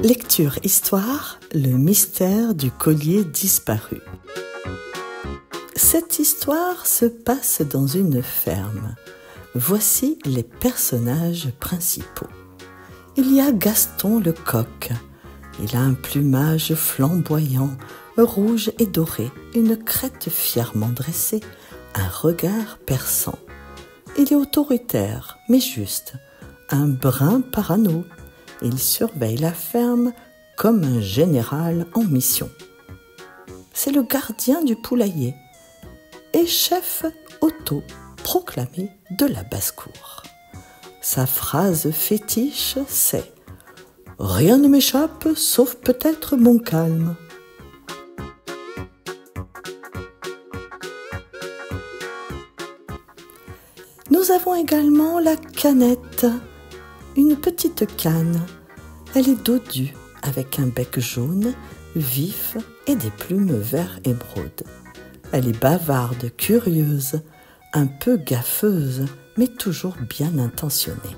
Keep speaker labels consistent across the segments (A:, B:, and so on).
A: Lecture Histoire, le mystère du collier disparu. Cette histoire se passe dans une ferme. Voici les personnages principaux. Il y a Gaston le coq. Il a un plumage flamboyant, rouge et doré, une crête fièrement dressée, un regard perçant. Il est autoritaire, mais juste, un brin parano. Il surveille la ferme comme un général en mission. C'est le gardien du poulailler et chef auto-proclamé de la basse-cour. Sa phrase fétiche, c'est « Rien ne m'échappe, sauf peut-être mon calme ». Nous avons également la canette, une petite canne. Elle est dodue, avec un bec jaune, vif et des plumes vert émeraude. Elle est bavarde, curieuse, un peu gaffeuse, mais toujours bien intentionnée.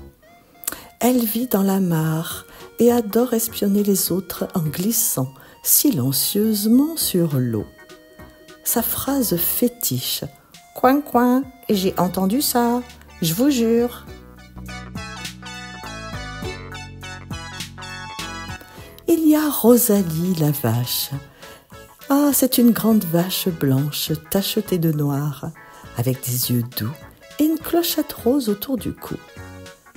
A: Elle vit dans la mare et adore espionner les autres en glissant silencieusement sur l'eau. Sa phrase fétiche « Coin, coin, j'ai entendu ça, je vous jure ». Il y a Rosalie la vache. Ah, c'est une grande vache blanche tachetée de noir, avec des yeux doux et une clochette rose autour du cou.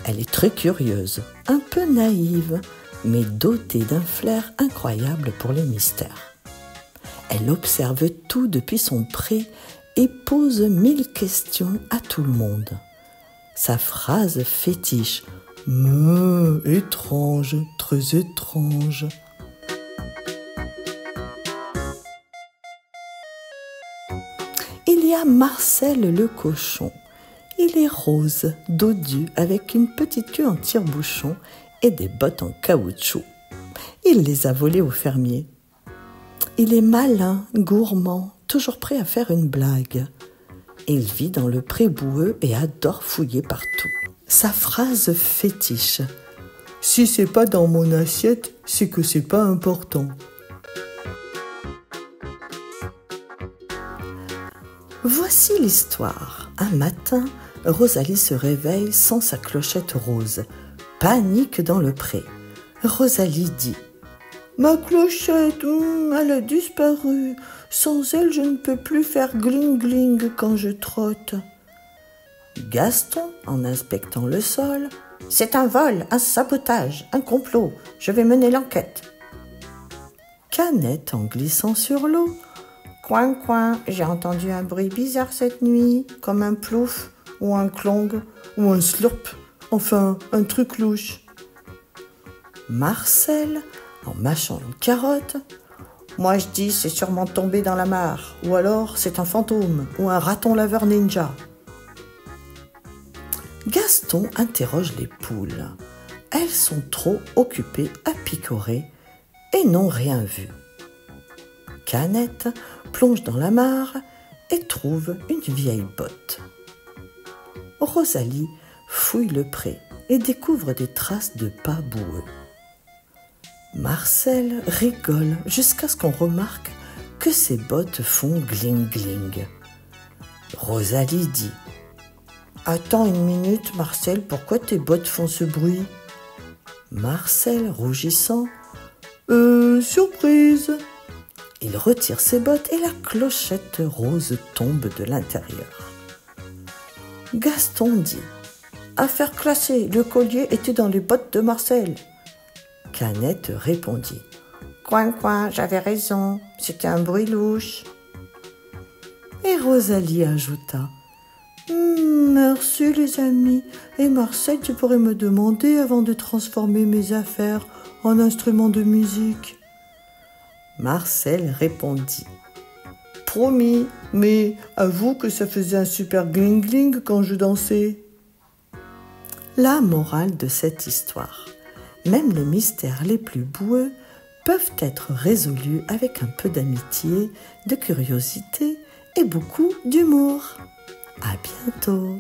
A: Elle est très curieuse, un peu naïve, mais dotée d'un flair incroyable pour les mystères. Elle observe tout depuis son pré et pose 1000 questions à tout le monde. Sa phrase fétiche « étrange, très étrange ». Il y a Marcel le cochon. Il est rose, dodu, avec une petite queue en tire-bouchon et des bottes en caoutchouc. Il les a volées au fermier. Il est malin, gourmand, toujours prêt à faire une blague. Il vit dans le pré boueux et adore fouiller partout. Sa phrase fétiche « Si c'est pas dans mon assiette, c'est que c'est pas important ». Voici l'histoire. Un matin, Rosalie se réveille sans sa clochette rose. Panique dans le pré. Rosalie dit « Ma clochette, elle a disparu. Sans elle, je ne peux plus faire gling-gling quand je trotte. » Gaston, en inspectant le sol, « C'est un vol, un sabotage, un complot. Je vais mener l'enquête. » Canette, en glissant sur l'eau, « Coin, coin, j'ai entendu un bruit bizarre cette nuit, comme un plouf, ou un clong, ou un slurp, enfin, un truc louche. » Marcel, en mâchant une carotte, « Moi je dis c'est sûrement tombé dans la mare, ou alors c'est un fantôme, ou un raton laveur ninja. » Gaston interroge les poules. Elles sont trop occupées à picorer et n'ont rien vu. Canette plonge dans la mare et trouve une vieille botte. Rosalie fouille le pré et découvre des traces de pas boueux. Marcel rigole jusqu'à ce qu'on remarque que ses bottes font gling-gling. Rosalie dit « Attends une minute, Marcel, pourquoi tes bottes font ce bruit ?» Marcel, rougissant, « Surprise !» Il retire ses bottes et la clochette rose tombe de l'intérieur. Gaston dit « Affaire classée, le collier était dans les bottes de Marcel. » Canette répondit « Coin, coin, j'avais raison, c'était un bruit louche. » Et Rosalie ajouta « Merci les amis, et Marcel, tu pourrais me demander avant de transformer mes affaires en instruments de musique. » Marcel répondit « Promis, mais avoue que ça faisait un super gling-gling quand je dansais. » La morale de cette histoire, même les mystères les plus boueux peuvent être résolus avec un peu d'amitié, de curiosité et beaucoup d'humour. À bientôt.